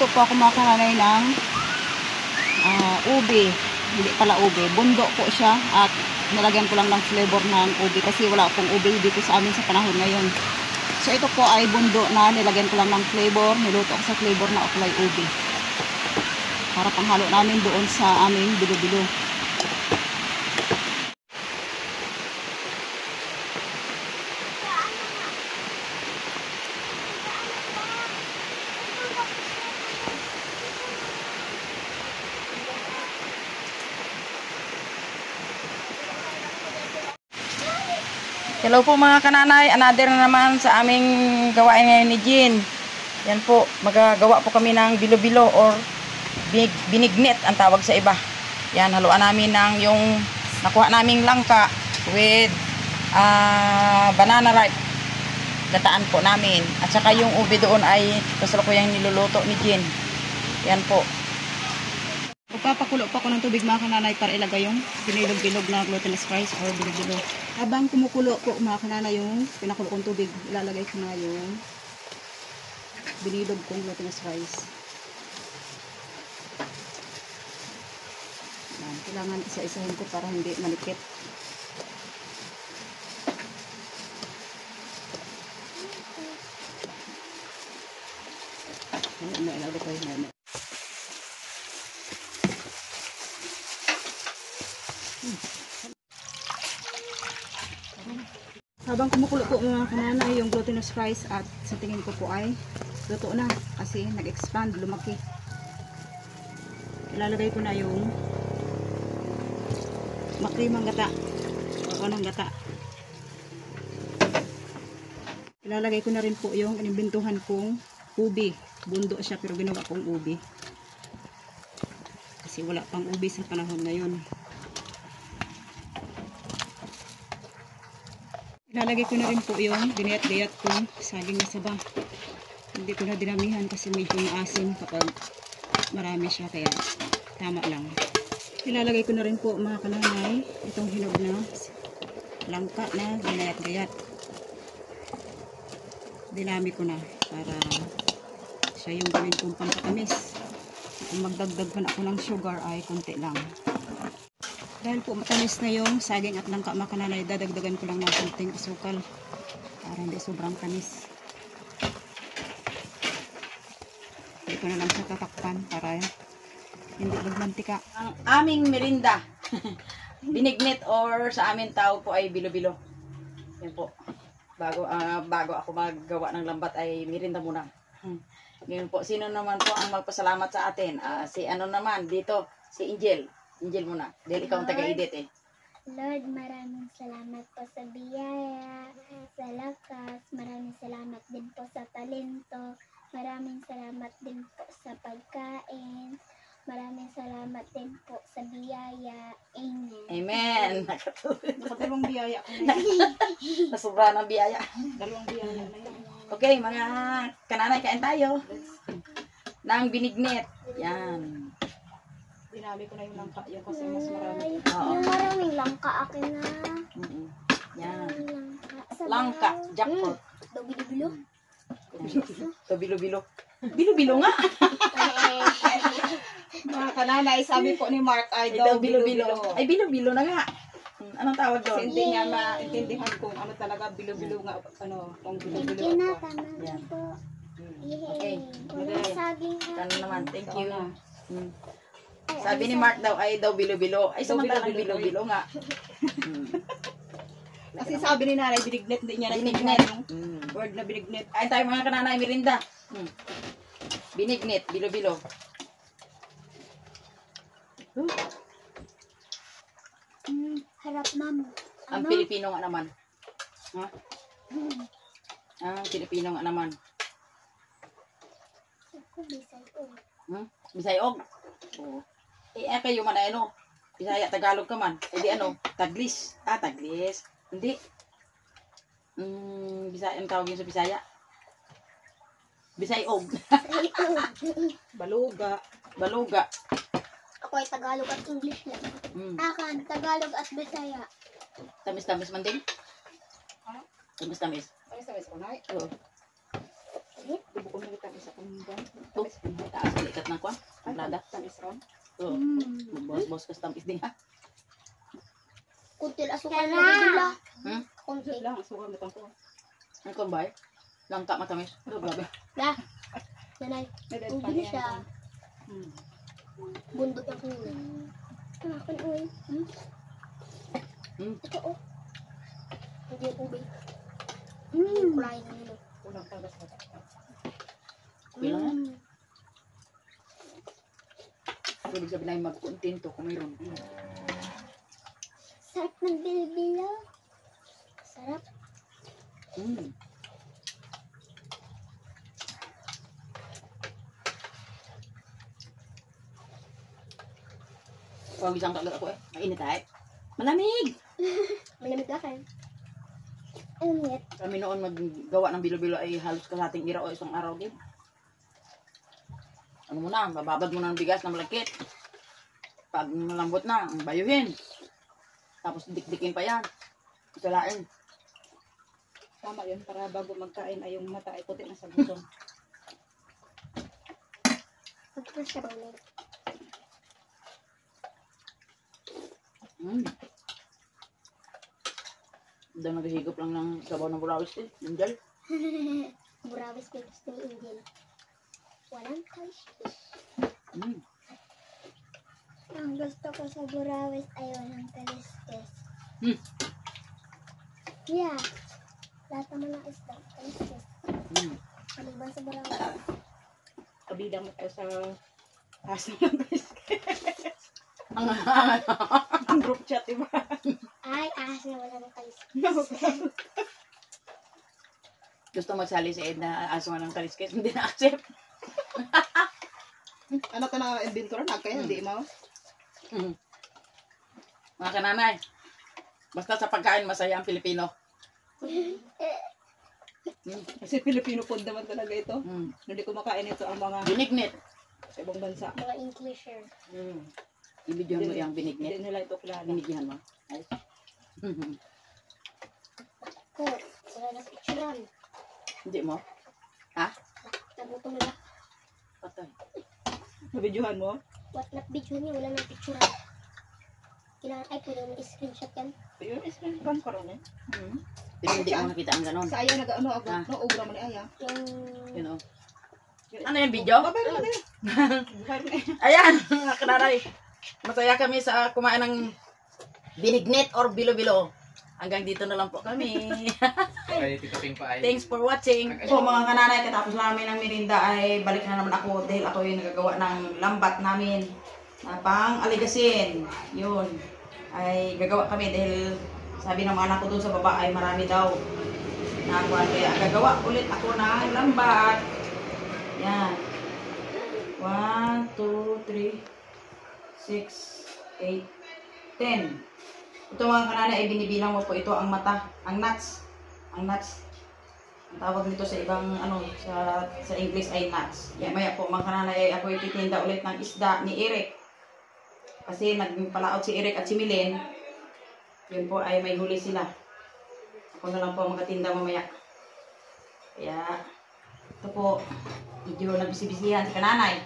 Nagluluto po ako mga kananay ng ube. Hindi pala ube. Bundo po siya at nilagyan ko lang ng flavor ng ube kasi wala pong ube dito sa amin sa panahon ngayon. So ito po ay bundo na nilagyan ko lang ng flavor. Niluto ko sa flavor na uklay ube. Para panghalo namin doon sa aming bilo-bilo. Hello po mga kananay, another na naman sa aming gawain ngayon ni Jean. Yan po, magagawa po kami ng bilo-bilo or binignet ang tawag sa iba. Yan, haluan namin ng yung nakuha naming langka with banana ripe. Gataan po namin. At saka yung ube doon ay kasalukuyang niluluto ni Jean. Yan po. Magpapakulo pa ako ng tubig mga kananay para ilagay yung binilog-bilog na glutinous rice or bilo-bilo. Habang kumukulo po mga kananay yung pinakulo kong tubig, ilalagay ko na yung binilog kong glutinous rice. Yan, kailangan isa-isahin ko para hindi malikit. Ilalagay na. Habang kumukulo po mga kananay yung glutinous rice at sa tingin ko po ay luto na kasi nag-expand, lumaki. Ilalagay ko na yung makrimang gata o anong gata. Ilalagay ko na rin po yung inimbintuhan kong ubi. Bundo siya pero ginawa kong ubi. Kasi wala pang ubi sa panahon ngayon. Ilalagay ko na rin po yung dinayat-dayat kong saging na saba. Hindi ko na dinamihan kasi medyo maasim kapag marami siya kaya tama lang. Ilalagay ko na rin po mga kananay itong hinog na langka na dinayat-dayat. Dinami ko na para siya yung gawin kong pampatamis. Kung magdagdag pa ako ng sugar ay konti lang. Dahil po matamis na yung saging at langka mga kananay, dadagdagan ko lang ng konting asukal para hindi sobrang tamis. Hindi ko na lang siya tatakpan para hindi magmantika. Ang aming merinda, binignet or sa amin tao po ay bilo-bilo. Yan po. Bago ako maggawa ng lambat ay merinda muna. Ngayon po, sino naman po ang magpasalamat sa atin? Si ano naman dito, si Angel. Angel muna. Dahil ikaw ang taga-edit eh. Lord, maraming salamat po sa biyaya, sa lakas, maraming salamat din po sa talento, maraming salamat din po sa pagkain, maraming salamat din po sa biyaya. Amen. Amen. Nakadalawang biyaya ko na yan. Nasobra ng biyaya. Dalawang biyaya na yan. Okay, mga kananay, kain tayo. Nang binignet. Yan. Dinami ko na yung langka yung kasi mas marami. Yung maraming langka akin na. Yan. Langka. Langka, jackpot. Bilo-bilo. Ito bilo-bilo. Bilo-bilo nga. Mga kananay, sabi po ni Mark ay Ito daw bilo-bilo. Ay, bilo-bilo na nga. Anong tawag Kasi doon? hindi niya maintindihan kung ano talaga bilo-bilo nga, ano, kung Thank bilo-bilo you na, ako. tama na Yan. po. Okay. Walang saging na. Kano naman, thank you. Ay, Sabi ni Mark daw ay daw bilo-bilo. Ay, samantalang bilo-bilo nga. Kasi sabi ni nanay, binignet, hindi niya Binignet. naintindihan yung word na binignet. Ay, tayo mga kananay, merinda. Binignet, bilo-bilo. Harap mamo. Ang Pilipino nga naman. Ha? Ang Pilipino nga naman. Ako, bisay ko. Bisayog. Oo. Kayo man ay ano? Bisaya, Tagalog ka man. Eh di ano? Taglis. Taglis. Hindi. Bisaya, ang tawag yun sa Bisaya? Bisayog. Baluga. Baluga. Ako ay Tagalog at English lang. Akan, Tagalog at Bisaya. Tamis-tamis man din? Ha? Tamis-tamis. Ay, sabi ko na. Oo. Tubo ko na kita isa kong buwan. Oh, taas ang ikat ng kwan. Ang lada. Tamis ron. Oo. Boss ka tamis din ha. Kuntil asukal na bigla. Hmm? Kuntil. Lang, suka mo tang ko. Ano kung ba? Langka matamis. Oh, grabe. Dah. Nanay. Medel pa Hindi niya. siya. Hmm. Bundok ang kulay. Akin, uy. Ito, oh. Hindi yung ube. Kulay na nilo. Kulang tagas na. Bilang yan. Ibig sabihin ay mag-contento kung mayroon. Sarap ng bilbilo. Sarap. Pag isang kagat ako mainit ay. Malamig! Malamig ka kayo. Ano yet? Kami noon maggawa ng bilo-bilo ay halos kalating ira o isang araw din. Ano mo na, bababad mo ng bigas na malakit. Pag malambot na, bayuhin. Tapos dikdikin pa yan. Isalain. Tama yun, para bago magkain ay yung mata ay puti na sa gutom. Pagkakos siya ba ulit? Doon naghihigop lang ng sabaw ng bulawis eh. Yung gel. Burawis ko gusto ni Angel. Walang kaliskis. Ang gusto ko sa burawis ay walang kaliskis. Yeah. Lahat naman ng isda. Kaliskis. Maliban sa burawis. Kabida mo tayo sa asa ng guys. Ang group chat, diba? Ay, ahas na wala ng kaliskis. Gusto magsali si Ed na aso nga ng kaliskis. Hindi na-accept. Ano ka na inventor na kaya hindi mo? Mga kananay. Basta sa pagkain masaya ang Pilipino. Kasi Filipino food naman talaga ito. Mm. Hindi ko makain ito ang mga Binignit. sa ibang bansa. Mga Englisher. Ibigyan mo yung Hindi binignit. nila ito kilala. Binigyan mo. Ay. Ko, wala na picturean. Hindi mo? Ha? Nagutom nila. Patay. Nabidyohan mo? What not video niya, wala na picturean. Kailangan ay pwede mo i-screenshot yan. Yun, screen cam ka ron eh. Pero hindi mo nakita ang ganon. Sa aya nag-ano, Ah. no, obra mo ni aya. Yung You know. Ano yung video? Babay mo na yun. Babay mo na yun. Ayan, mga kanaray. Masaya kami sa kumain ng binignit or bilo-bilo. Hanggang dito na lang po kami. Ay, tikaping pa ay. Thanks for watching. So mga kananay, katapos namin ng merinda ay balik na naman ako dahil ako yung nagagawa ng lambat namin na pang aligasin. Yun. Ay gagawa kami dahil sabi ng mga anak ko dun sa baba ay marami daw. Nakuha kaya gagawa ulit ako ng lambat. Yan. 1, 2, 3, 6, 8, 10. Ito mga kanana ay binibilang mo po ito ang mata, ang nuts. Ang nuts. Ang tawag nito sa ibang ano sa English ay nuts. Yan maya po mga kanana ay ako ititinda ulit ng isda ni Eric. Kasi nagpalaot si Eric at si Milen. Yun po ay may huli sila. Ako na lang po magkatinda mamaya. Kaya ito po medyo nagbisibisihan si kananay.